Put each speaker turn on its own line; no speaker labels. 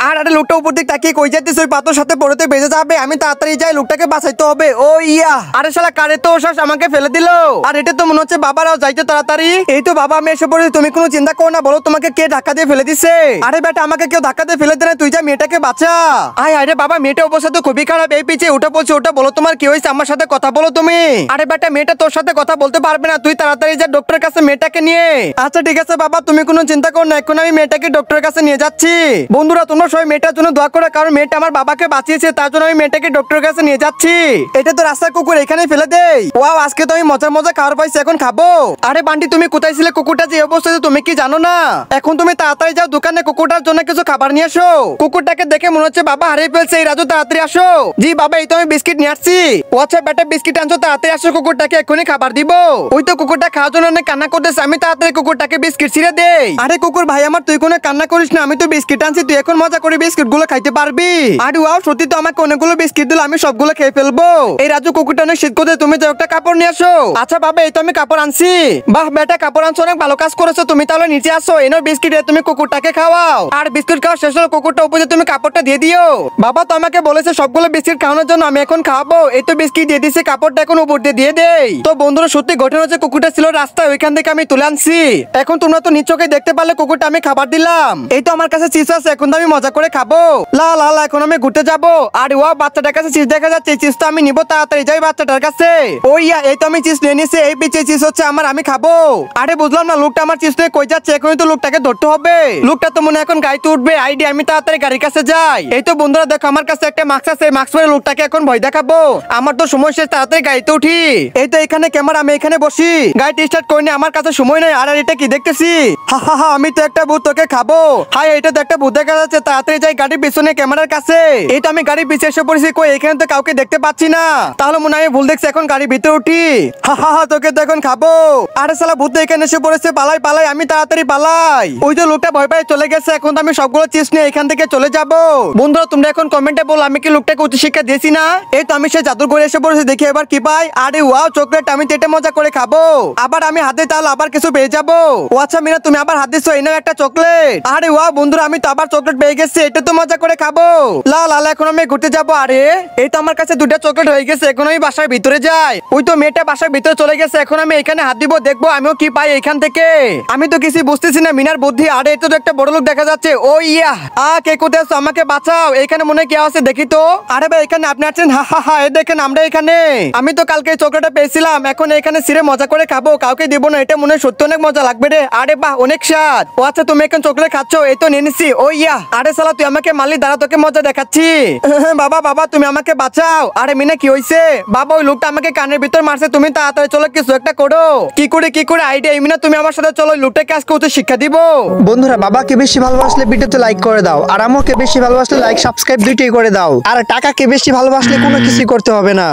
আর আরে লোকটা উপর দিক তাকিয়ে কই যাইতেছে, ওই পাথর সাথে পড়তে বেজে যাবে, আমি তাড়াতাড়ি যাই লোকটাকে বাঁচাইতে হবে। ও ইয়া, আরে শালা কারে তো শ্বাস আমাকে ফেলে দিল। আর এটা তো মনে হচ্ছে বাবারাও যাইতে তাড়াতাড়ি। এই তো বাবা আমি এসে পড়েছি, তুমি কোনো চিন্তা করো না, বলো তোমাকে কে ধাক্কা দিয়ে ফেলে দিছে। আরে বেটা আমাকে কেউ ধাক্কা দিয়ে ফেলে দেয় না, তুই যা মেয়েটাকে বাঁচা। আয় আরে বাবা মেয়েটা অবস্থা তো খুবই খারাপ, এই পিছিয়ে ওটা বলছে ওটা, বলো তোমার কি হয়েছে, আমার সাথে কথা বলো তুমি। আরে বেটা মেয়েটা তোর সাথে কথা বলতে পারবে না, তুই তাড়াতাড়ি যা ডক্টরের কাছে মেয়েটাকে নিয়ে। আচ্ছা ঠিক আছে বাবা তুমি কোনো চিন্তা করো না, এখন আমি মেয়েটাকে ডক্টরের কাছে নিয়ে যাচ্ছি। বন্ধুরা তোমরা সবাই মেয়েটার জন্য দোয়া করো, কারণ মেয়েটা আমার বাবাকে বাঁচিয়েছে, তার জন্য আমি মেয়েটাকে ডক্টরের কাছে নিয়ে যাচ্ছি। এটা তো রাস্তার কুকুর, এখানে ফেলে দেই। ওয়াও আজকে তো আমি মজা মজা খাবার পাইছি, এখন খাবো। আরে বান্টি তুমি কোথায় ছিলে, কুকুরটা যে অবস্থা তুমি কি জানো না? এখন তুমি তাড়াতাড়ি যাও দোকানে কুকুরটার জন্য কিছু খাবার নিয়ে আসো। কুকুরটাকে দেখে মনে হচ্ছে বাবা হারিয়ে ফেলছে, এই রাজু তাড়াতাড়ি আসো। জি বাবা এই তো আমি বিস্কিট নিয়ে আসছি। ও আচ্ছা বেটা বিস্কিট আনছো, তাড়াতাড়ি আসো, কুকুরটাকে এখনই খাবার দিব। ওই তো কুকুরটা খাওয়ার জন্য অনেক কান্না করতেছে, আমি তাড়াতাড়ি কুকুরটাকে বিস্কিট ছিঁড়ে দেই। আরে কুকুর ভাই আমার তুই কোনো কান্না করিস না, আমি তো বিস্কিট আনছি, তুই এখন মজা করে বিস্কিট গুলো খাইতে পারবি। আরে ওয়াও সত্যি তো আমাকে অনেকগুলো বিস্কিট দিল, আমি সবগুলো খেয়ে ফেলবো। এই রাজু কুকুরটা অনেক শীত করতে, তুমি তো একটা কাপড় নিয়ে আসো। আচ্ছা বাবা এই তো আমি কাপড় আনছি। বাহ বেটা কাপড় আনছো, অনেক ভালো কাজ করেছো, তুমি তাহলে নিচে আসো, এনো বিস্কিট তুমি কুকুরটাকে খাওয়াও। আর বিস্কিট খাওয়া শেষ হলো কুকুরটা উপরে তুমি কাপড়টা দিয়ে দিও। বাবা তো আমাকে বলেছে সবগুলো বিস্কিট খাওয়ানোর জন্য, আমি এখন খাওয়াবো। এই তো বিস্কিট দিয়ে দিছি, কাপড়টা এখন উপর দিয়ে দেই। তো বন্ধুরা সত্যি ঘটনা হচ্ছে কুকুরটা ছিল রাস্তায়, ওইখান থেকে আমি তুলে আনছি। এখন তোমরা তো নিচকে দেখতে পারলে কুকুরটা আমি খাবার দিলাম। এই তো আমার কাছে চিপস আছে, এখন তো আমি মজা করে খাবো। লা লা লা এখন আমি ঘুরতে যাবো। আর ওয়া বাচ্চাটার কাছে চিপস দেখা যাচ্ছে, এই চিপসটা আমি নিবো, তাড়াতাড়ি যাই বাচ্চাটার কাছে। ওই এই তো আমি চিপস নিয়ে নিছি, এই পিছে চিপস হচ্ছে আমার, আমি খাবো। আরে বুঝলাম না লোকটা আমার চিপস নিয়ে কই যাচ্ছে, এখনই তো লোকটাকে ধরতে হবে। লোকটা তো মনে এখন গাড়িতে উঠবে, আইডি আমি তাড়াতাড়ি গাড়ির কাছে যাই। এই তো বন্ধুরা দেখো আমার কাছে একটা মাস্ক আছে, মাস্ক পরে লোকটাকে এখন ভয় দেখাবো। আমার তো সময় শেষ, তাড়াতাড়ি গাড়িতে উঠি। এই তো এখানে ক্যামেরা, আমি এখানে বসি, গাড়ি স্টার্ট করিনি, আমার কাছে সময় নেই। আর এটা কি দেখতেছি, হা হা হা আমি তো একটা ভূত, তোকে খাবো। হাই এটা তো একটা ভূত দেখা যাচ্ছে, তাড়াতাড়ি যাই গাড়ির পিছনে ক্যামেরার কাছে। এই তো আমি গাড়ির পিছিয়ে এসে পড়েছি, কই এখানে তো কাউকে দেখতে পাচ্ছি না, তাহলে মনে হয় ভুল দেখছি, এখন গাড়ির ভিতরে উঠি। হা হা হা তোকে তো এখন খাবো। আরে শালা ভূত এখানে এসে পড়েছে, পালাই পালাই, আমি তাড়াতাড়ি পালাই। ওই যে লোকটা ভয় পায় চলে গেছে, এখন তো আমি সবগুলো চিপস নিয়ে এখান থেকে চলে যাব। বন্ধুরা তোমরা এখন কমেন্টে বল আমি কি লোকটাকে উচ্চ শিক্ষা দিয়েছি না? এই তো আমি সে জাদুর ঘরে এসে পড়েছি, দেখি এবার কি পাই। আরে ওয়াও চকলেট, আমি তো এটা মজা করে খাবো। আবার আমি হাতে তাহলে আবার কিছু পেয়ে যাবো। ও আচ্ছা মিনা তুমি আবার হাত দিছো, এনে একটা চকলেট। আরে ওয়াও বন্ধুরা আমি তো আবার চকলেট পেয়ে গেছি, এটা তো মজা করে খাবো। লা লা লা এখন আমি ঘুরতে যাবো। আরে এই তো আমার কাছে দুটা চকলেট হয়ে গেছে, এখন আমি বাসার ভিতরে যাই। ওই তো মেয়েটা বাসার ভিতরে চলে গেছে, এখন আমি এখানে হাত দিব, দেখবো আমিও কি পাই এখান থেকে। আমি তো কিছু বুঝতেছি না মিনার বুদ্ধি। আরে এটা তো একটা বড় লোক দেখা যাচ্ছে। ও ইয়া কে কোথায় আছো, আমাকে বাঁচাও, এখানে মনে হয় কে আছে দেখি তো। আরে ভাই এখানে আপনি আছেন, হা হা হা এই দেখেন আমরা এখানে। আমি তো কালকে চকলেটটা পেয়েছিলাম, এখন এখানে ছিঁড়ে মজা করে খাবো, কাউকে দিব না, এটা মনে হয় সত্যি অনেক মজা লাগবে রে। আরে বাহ অনেক স্বাদ। ও আচ্ছা তুমি এখন চকলেট খাচ্ছ, এই তো নিয়ে নিচ্ছি। ও ইয়া আরে শালা তুই আমাকে মারলি, দাঁড়া তোকে মজা দেখাচ্ছি। বাবা বাবা তুমি আমাকে বাঁচাও। আরে মিনা কি হয়েছে? বাবা ওই লোকটা আমাকে কানের ভিতর মারছে, তুমি তাড়াতাড়ি চলো কিছু একটা করো। কি করে আইডিয়া মিনা, তুমি আমার সাথে চলো, লোকটাকে আজকে উচিত শিক্ষা দিব।
বন্ধুরা বাবাকে বেশি ভালোবাসলে ভিডিওতে লাইক করে দাও, আর আমাকে বেশি ভালোবাসলে লাইক সাবস্ক্রাইব দুইটাই করে দাও। আর টাকাকে বেশি ভালোবাসলে কোনো কিছু করতে হবে না।